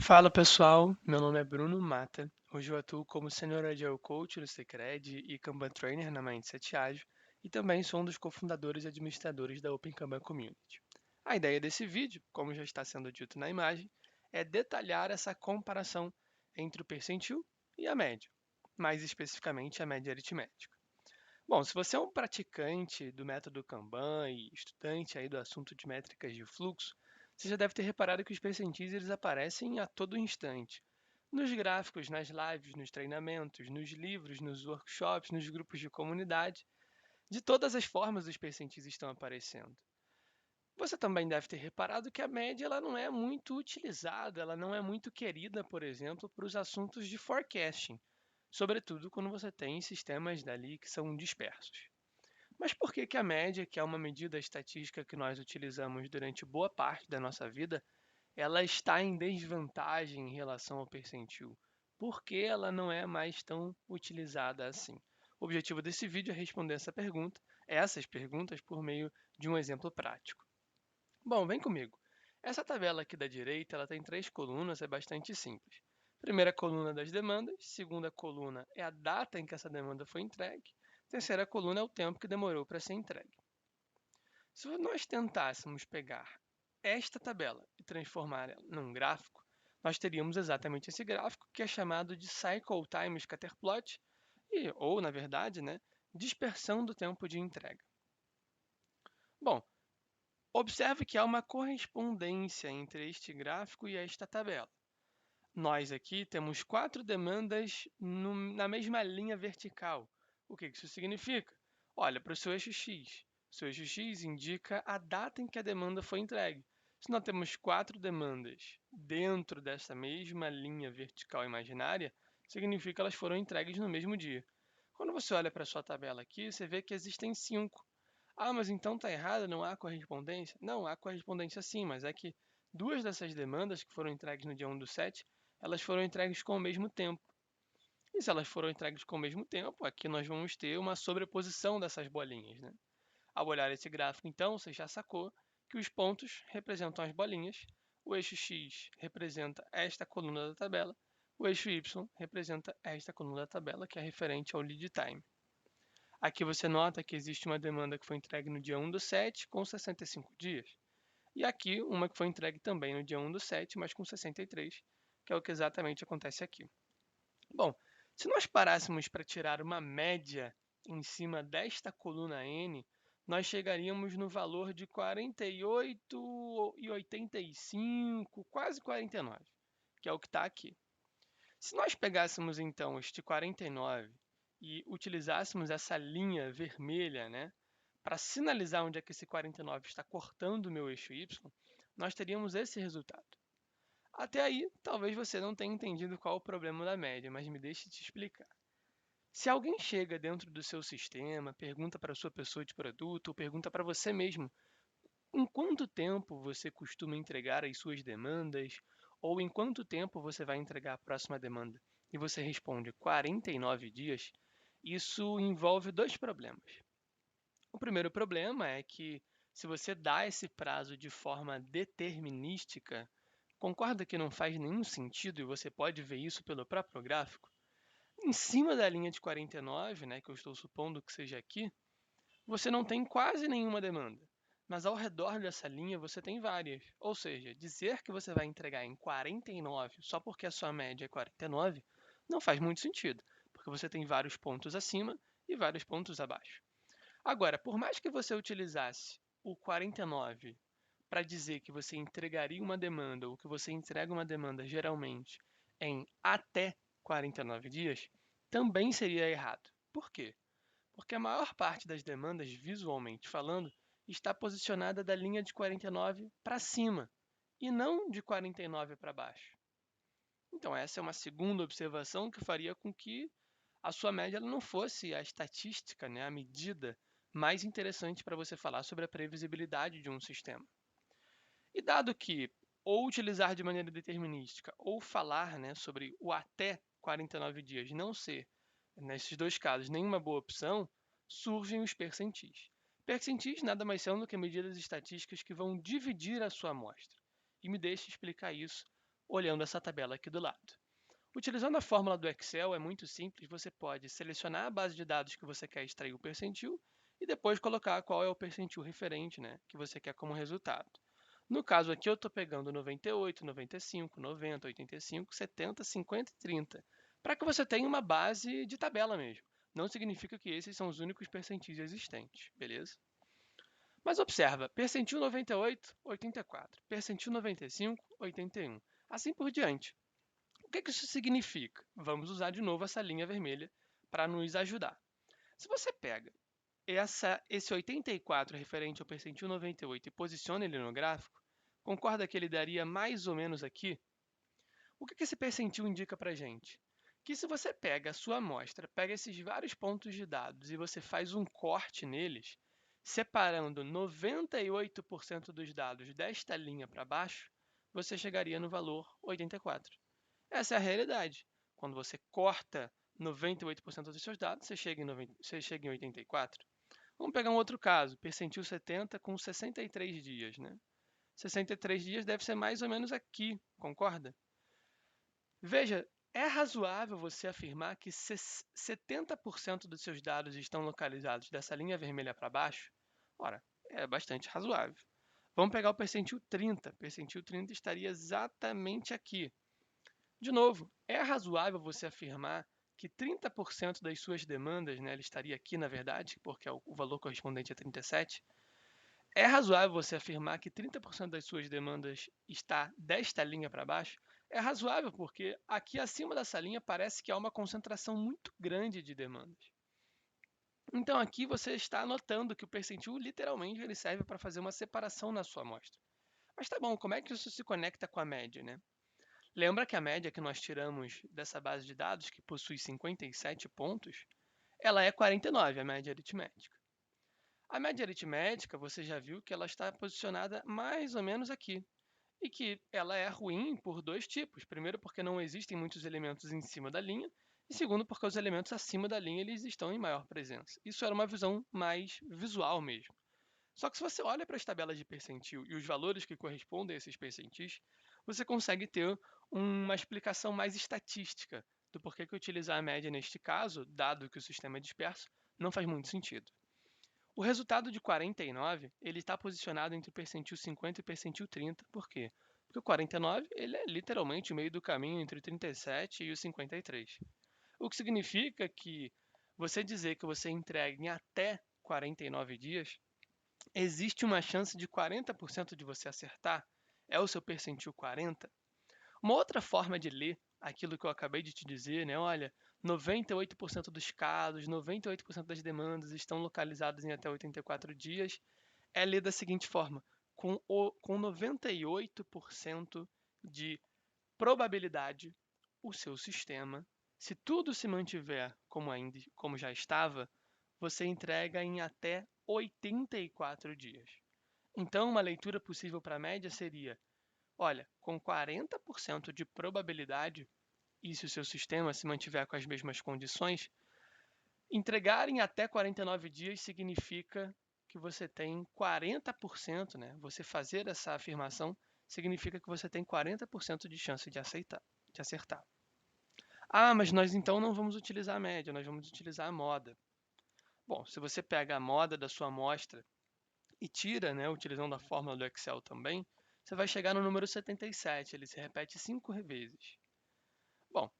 Fala pessoal, meu nome é Bruno Mata. Hoje eu atuo como Senior Agile Coach no Seqred e Kanban Trainer na Mindset Ágil e também sou um dos cofundadores e administradores da Open Kanban Community. A ideia desse vídeo, como já está sendo dito na imagem, é detalhar essa comparação entre o percentil e a média, mais especificamente a média aritmética. Bom, se você é um praticante do método Kanban e estudante aí do assunto de métricas de fluxo, você já deve ter reparado que os percentis eles aparecem a todo instante. Nos gráficos, nas lives, nos treinamentos, nos livros, nos workshops, nos grupos de comunidade. De todas as formas, os percentis estão aparecendo. Você também deve ter reparado que a média ela não é muito utilizada, ela não é muito querida, por exemplo, para os assuntos de forecasting, sobretudo quando você tem sistemas dali que são dispersos. Mas por que que a média, que é uma medida estatística que nós utilizamos durante boa parte da nossa vida, ela está em desvantagem em relação ao percentil? Por que ela não é mais tão utilizada assim? O objetivo desse vídeo é responder essas perguntas por meio de um exemplo prático. Bom, vem comigo. Essa tabela aqui da direita, ela tem três colunas, é bastante simples. Primeira coluna das demandas, segunda coluna é a data em que essa demanda foi entregue, terceira coluna é o tempo que demorou para ser entregue. Se nós tentássemos pegar esta tabela e transformá-la num gráfico, nós teríamos exatamente esse gráfico que é chamado de Cycle Time Scatterplot, ou, na verdade, dispersão do tempo de entrega. Bom, observe que há uma correspondência entre este gráfico e esta tabela. Nós aqui temos quatro demandas na mesma linha vertical. O que isso significa? Olha para o seu eixo X. O seu eixo X indica a data em que a demanda foi entregue. Se nós temos quatro demandas dentro dessa mesma linha vertical imaginária, significa que elas foram entregues no mesmo dia. Quando você olha para a sua tabela aqui, você vê que existem cinco. Ah, mas então está errado, não há correspondência? Não, há correspondência sim, mas é que duas dessas demandas que foram entregues no dia 1 do 7, elas foram entregues com o mesmo tempo. E se elas foram entregues com o mesmo tempo, aqui nós vamos ter uma sobreposição dessas bolinhas, né? Ao olhar esse gráfico, então, você já sacou que os pontos representam as bolinhas, o eixo X representa esta coluna da tabela, o eixo Y representa esta coluna da tabela, que é referente ao lead time. Aqui você nota que existe uma demanda que foi entregue no dia 1 do 7 com 65 dias. E aqui uma que foi entregue também no dia 1 do 7, mas com 63, que é o que exatamente acontece aqui. Bom, se nós parássemos para tirar uma média em cima desta coluna N, nós chegaríamos no valor de 48,85, quase 49, que é o que está aqui. Se nós pegássemos então este 49 e utilizássemos essa linha vermelha, para sinalizar onde é que esse 49 está cortando o meu eixo Y, nós teríamos esse resultado. Até aí, talvez você não tenha entendido qual o problema da média, mas me deixe te explicar. Se alguém chega dentro do seu sistema, pergunta para a sua pessoa de produto ou pergunta para você mesmo em quanto tempo você costuma entregar as suas demandas ou em quanto tempo você vai entregar a próxima demanda, e você responde 49 dias, isso envolve dois problemas. O primeiro problema é que, se você dá esse prazo de forma determinística, concorda que não faz nenhum sentido e você pode ver isso pelo próprio gráfico? Em cima da linha de 49, que eu estou supondo que seja aqui, você não tem quase nenhuma demanda. Mas ao redor dessa linha você tem várias. Ou seja, dizer que você vai entregar em 49 só porque a sua média é 49 não faz muito sentido, porque você tem vários pontos acima e vários pontos abaixo. Agora, por mais que você utilizasse o 49 para dizer que você entregaria uma demanda ou que você entrega uma demanda geralmente em até 49 dias, também seria errado. Por quê? Porque a maior parte das demandas, visualmente falando, está posicionada da linha de 49 para cima e não de 49 para baixo. Então, essa é uma segunda observação que faria com que a sua média não fosse a estatística, a medida mais interessante para você falar sobre a previsibilidade de um sistema. E dado que ou utilizar de maneira determinística ou falar sobre o até 49 dias não ser, nesses dois casos, nenhuma boa opção, surgem os percentis. Percentis nada mais são do que medidas estatísticas que vão dividir a sua amostra. E me deixe explicar isso olhando essa tabela aqui do lado. Utilizando a fórmula do Excel é muito simples, você pode selecionar a base de dados que você quer extrair o percentil e depois colocar qual é o percentil referente, né, que você quer como resultado. No caso aqui eu estou pegando 98, 95, 90, 85, 70, 50 e 30, para que você tenha uma base de tabela mesmo. Não significa que esses são os únicos percentis existentes, beleza? Mas observa, percentil 98, 84, percentil 95, 81, assim por diante. O que isso significa? Vamos usar de novo essa linha vermelha para nos ajudar. Se você pega esse 84 referente ao percentil 98 e posiciona ele no gráfico, concorda que ele daria mais ou menos aqui? O que esse percentil indica para a gente? Que se você pega a sua amostra, pega esses vários pontos de dados e você faz um corte neles, separando 98% dos dados desta linha para baixo, você chegaria no valor 84. Essa é a realidade. Quando você corta 98% dos seus dados, você chega em 84. Vamos pegar um outro caso, percentil 70 com 63 dias, né? 63 dias deve ser mais ou menos aqui, concorda? Veja, é razoável você afirmar que 70% dos seus dados estão localizados dessa linha vermelha para baixo? Ora, é bastante razoável. Vamos pegar o percentil 30. Percentil 30 estaria exatamente aqui. De novo, é razoável você afirmar que 30% das suas demandas, né, ele estaria aqui na verdade, porque é o valor correspondente a 37. É razoável você afirmar que 30% das suas demandas está desta linha para baixo? É razoável porque aqui acima dessa linha parece que há uma concentração muito grande de demandas. Então aqui você está notando que o percentil literalmente ele serve para fazer uma separação na sua amostra. Mas tá bom, como é que isso se conecta com a média, né? Lembra que a média que nós tiramos dessa base de dados, que possui 57 pontos, ela é 49, a média aritmética. A média aritmética, você já viu que ela está posicionada mais ou menos aqui, e que ela é ruim por dois tipos. Primeiro, porque não existem muitos elementos em cima da linha, e segundo, porque os elementos acima da linha eles estão em maior presença. Isso era uma visão mais visual mesmo. Só que se você olha para as tabelas de percentil e os valores que correspondem a esses percentis, você consegue ter uma explicação mais estatística do porquê que utilizar a média neste caso, dado que o sistema é disperso, não faz muito sentido. O resultado de 49 ele está posicionado entre o percentil 50 e o percentil 30. Por quê? Porque o 49 ele é literalmente o meio do caminho entre o 37 e o 53. O que significa que você dizer que você entrega em até 49 dias, existe uma chance de 40% de você acertar? É o seu percentil 40? Uma outra forma de ler aquilo que eu acabei de te dizer, né? Olha, 98% dos casos, 98% das demandas estão localizadas em até 84 dias, é ler da seguinte forma: com 98% de probabilidade, o seu sistema, se tudo se mantiver como já estava, você entrega em até 84 dias. Então, uma leitura possível para a média seria: olha, com 40% de probabilidade, e se o seu sistema se mantiver com as mesmas condições, entregar em até 49 dias significa que você tem 40%, né? Você fazer essa afirmação significa que você tem 40% de chance de acertar. Ah, mas nós então não vamos utilizar a média, nós vamos utilizar a moda. Bom, se você pega a moda da sua amostra e tira, né, utilizando a fórmula do Excel também, você vai chegar no número 77, ele se repete 5 vezes. Bom,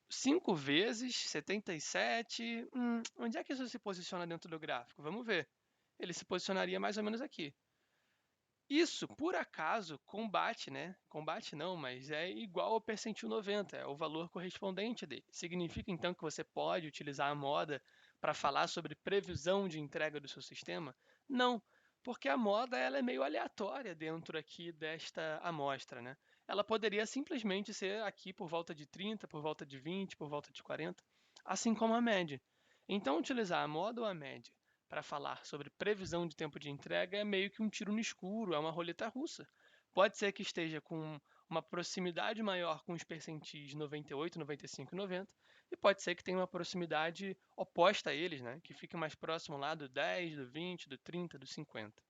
5 vezes 77, onde é que isso se posiciona dentro do gráfico? Vamos ver. Ele se posicionaria mais ou menos aqui. Isso, por acaso, combate, né? Combate não, mas é igual ao percentil 90, é o valor correspondente dele. Significa então que você pode utilizar a moda para falar sobre previsão de entrega do seu sistema? Não, porque a moda ela é meio aleatória dentro aqui desta amostra, né? Ela poderia simplesmente ser aqui por volta de 30, por volta de 20, por volta de 40, assim como a média. Então, utilizar a moda ou a média para falar sobre previsão de tempo de entrega é meio que um tiro no escuro, é uma roleta russa. Pode ser que esteja com uma proximidade maior com os percentis 98, 95 e 90, e pode ser que tenha uma proximidade oposta a eles, né? Que fique mais próximo lá do 10, do 20, do 30, do 50.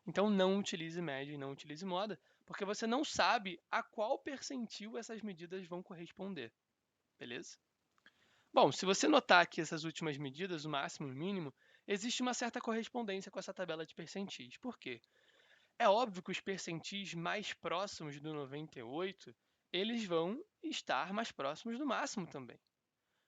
Então não utilize média e não utilize moda, porque você não sabe a qual percentil essas medidas vão corresponder, beleza? Bom, se você notar aqui essas últimas medidas, o máximo e o mínimo, existe uma certa correspondência com essa tabela de percentis. Por quê? É óbvio que os percentis mais próximos do 98, eles vão estar mais próximos do máximo também.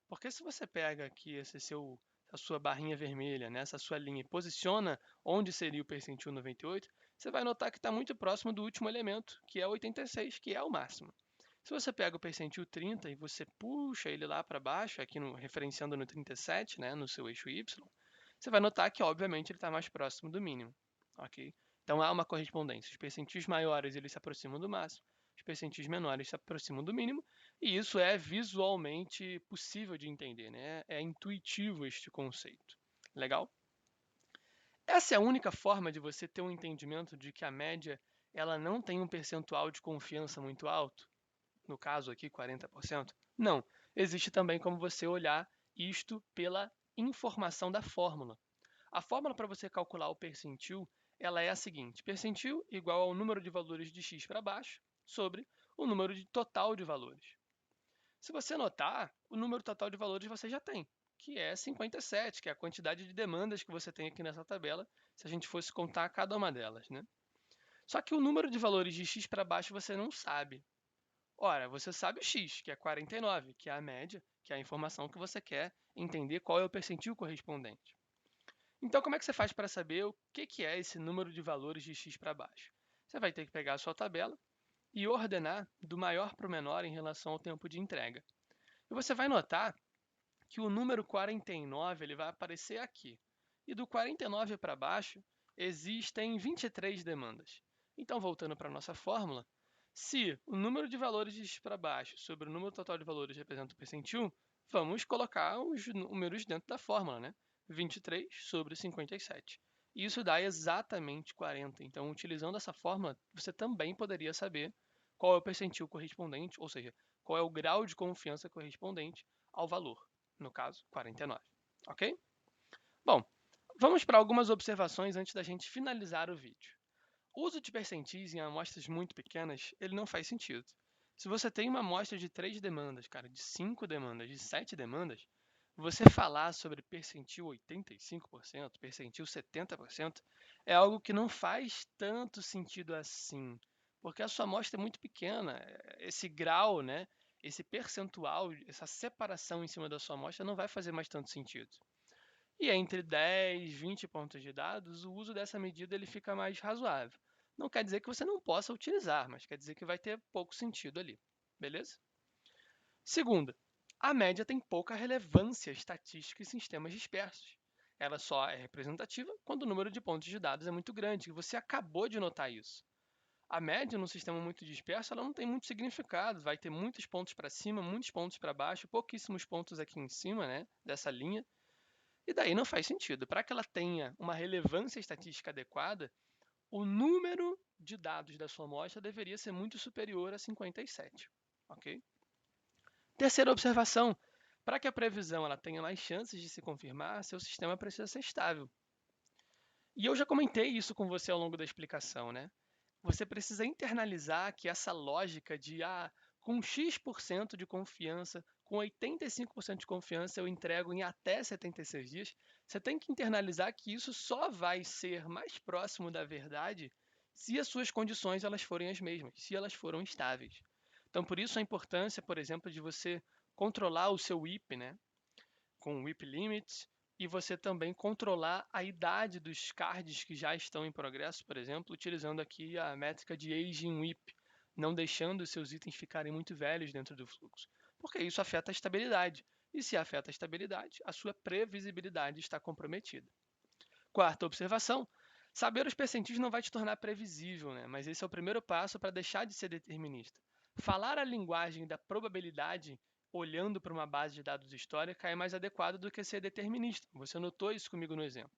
Porque se você pega aqui a sua barrinha vermelha, né, essa sua linha, e posiciona onde seria o percentil 98, você vai notar que está muito próximo do último elemento, que é 86, que é o máximo. Se você pega o percentil 30 e você puxa ele lá para baixo, aqui referenciando no 37, né, no seu eixo Y, você vai notar que, obviamente, ele está mais próximo do mínimo. Ok? Então, há uma correspondência. Os percentis maiores eles se aproximam do máximo, os percentis menores se aproximam do mínimo, e isso é visualmente possível de entender, né? É intuitivo este conceito. Legal? Essa é a única forma de você ter um entendimento de que a média ela não tem um percentual de confiança muito alto? No caso aqui, 40%? Não. Existe também como você olhar isto pela informação da fórmula. A fórmula para você calcular o percentil ela é a seguinte: percentil igual ao número de valores de x para baixo sobre o número total de valores. Se você notar, o número total de valores você já tem, que é 57, que é a quantidade de demandas que você tem aqui nessa tabela, se a gente fosse contar cada uma delas, né? Só que o número de valores de x para baixo você não sabe. Ora, você sabe o x, que é 49, que é a média, que é a informação que você quer entender qual é o percentil correspondente. Então, como é que você faz para saber o que é esse número de valores de x para baixo? Você vai ter que pegar a sua tabela e ordenar do maior para o menor em relação ao tempo de entrega. E você vai notar que o número 49 ele vai aparecer aqui. E do 49 para baixo, existem 23 demandas. Então, voltando para a nossa fórmula, se o número de valores de x para baixo sobre o número total de valores representa o percentil, vamos colocar os números dentro da fórmula, né? 23 sobre 57. Isso dá exatamente 40. Então, utilizando essa fórmula, você também poderia saber qual é o percentil correspondente, ou seja, qual é o grau de confiança correspondente ao valor, no caso, 49. Ok? Bom, vamos para algumas observações antes da gente finalizar o vídeo. O uso de percentis em amostras muito pequenas, ele não faz sentido. Se você tem uma amostra de 3 demandas, cara, de 5 demandas, de 7 demandas, você falar sobre percentil 85%, percentil 70%, é algo que não faz tanto sentido assim, porque a sua amostra é muito pequena. Esse grau, né, esse percentual, essa separação em cima da sua amostra não vai fazer mais tanto sentido. E entre 10 e 20 pontos de dados, o uso dessa medida ele fica mais razoável. Não quer dizer que você não possa utilizar, mas quer dizer que vai ter pouco sentido ali. Beleza? Segunda, a média tem pouca relevância estatística em sistemas dispersos. Ela só é representativa quando o número de pontos de dados é muito grande, e você acabou de notar isso. A média num sistema muito disperso ela não tem muito significado, vai ter muitos pontos para cima, muitos pontos para baixo, pouquíssimos pontos aqui em cima, né, dessa linha. E daí não faz sentido. Para que ela tenha uma relevância estatística adequada, o número de dados da sua amostra deveria ser muito superior a 57. Ok? Terceira observação: para que a previsão ela tenha mais chances de se confirmar, seu sistema precisa ser estável. E eu já comentei isso com você ao longo da explicação, né? Você precisa internalizar que essa lógica de com X% de confiança, com 85% de confiança eu entrego em até 76 dias, você tem que internalizar que isso só vai ser mais próximo da verdade se as suas condições elas forem as mesmas, se elas foram estáveis. Então, por isso a importância, por exemplo, de você controlar o seu WIP, né? Com o WIP limits, e você também controlar a idade dos cards que já estão em progresso, por exemplo, utilizando aqui a métrica de aging WIP, não deixando os seus itens ficarem muito velhos dentro do fluxo, porque isso afeta a estabilidade. E se afeta a estabilidade, a sua previsibilidade está comprometida. Quarta observação: saber os percentis não vai te tornar previsível, né? Mas esse é o primeiro passo para deixar de ser determinista. Falar a linguagem da probabilidade olhando para uma base de dados histórica é mais adequado do que ser determinista. Você notou isso comigo no exemplo.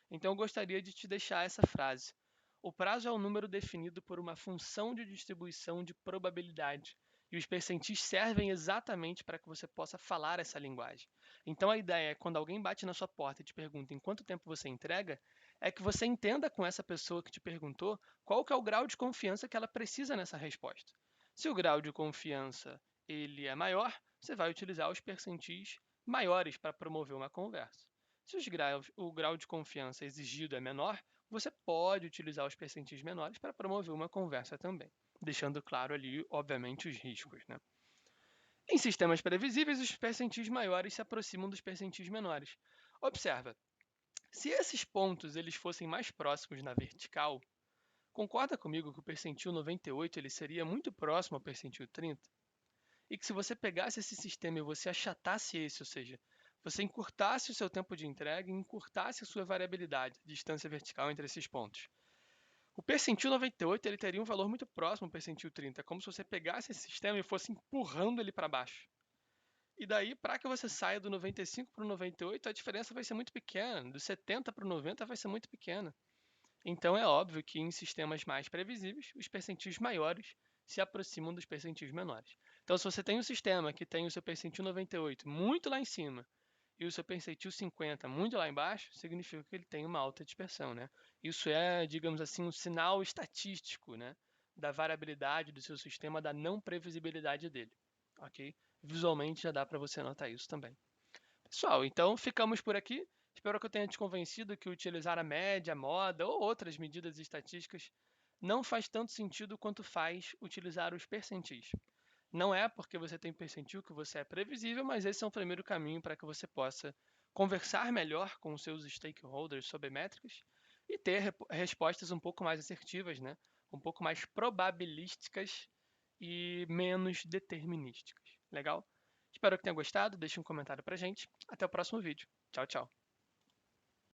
Então, eu gostaria de te deixar essa frase. O prazo é um número definido por uma função de distribuição de probabilidade. E os percentis servem exatamente para que você possa falar essa linguagem. Então, a ideia é quando alguém bate na sua porta e te pergunta em quanto tempo você entrega, é que você entenda com essa pessoa que te perguntou qual que é o grau de confiança que ela precisa nessa resposta. Se o grau de confiança ele é maior, você vai utilizar os percentis maiores para promover uma conversa. Se o grau de confiança exigido é menor, você pode utilizar os percentis menores para promover uma conversa também, deixando claro ali, obviamente, os riscos, né? Em sistemas previsíveis, os percentis maiores se aproximam dos percentis menores. Observa, se esses pontos eles fossem mais próximos na vertical, concorda comigo que o percentil 98 ele seria muito próximo ao percentil 30? E que se você pegasse esse sistema e você achatasse esse, ou seja, você encurtasse o seu tempo de entrega e encurtasse a sua variabilidade, distância vertical entre esses pontos. O percentil 98 ele teria um valor muito próximo ao percentil 30, como se você pegasse esse sistema e fosse empurrando ele para baixo. E daí, para que você saia do 95 para o 98, a diferença vai ser muito pequena. Do 70 para o 90 vai ser muito pequena. Então, é óbvio que em sistemas mais previsíveis, os percentis maiores se aproximam dos percentis menores. Então, se você tem um sistema que tem o seu percentil 98 muito lá em cima e o seu percentil 50 muito lá embaixo, significa que ele tem uma alta dispersão, né? Isso é, digamos assim, um sinal estatístico, né, da variabilidade do seu sistema, da não previsibilidade dele, ok? Visualmente já dá para você notar isso também. Pessoal, então ficamos por aqui. Espero que eu tenha te convencido que utilizar a média, a moda ou outras medidas estatísticas não faz tanto sentido quanto faz utilizar os percentis. Não é porque você tem percentil que você é previsível, mas esse é um primeiro caminho para que você possa conversar melhor com os seus stakeholders sobre métricas e ter respostas um pouco mais assertivas, né? Um pouco mais probabilísticas e menos determinísticas. Legal? Espero que tenha gostado. Deixe um comentário pra gente. Até o próximo vídeo. Tchau, tchau.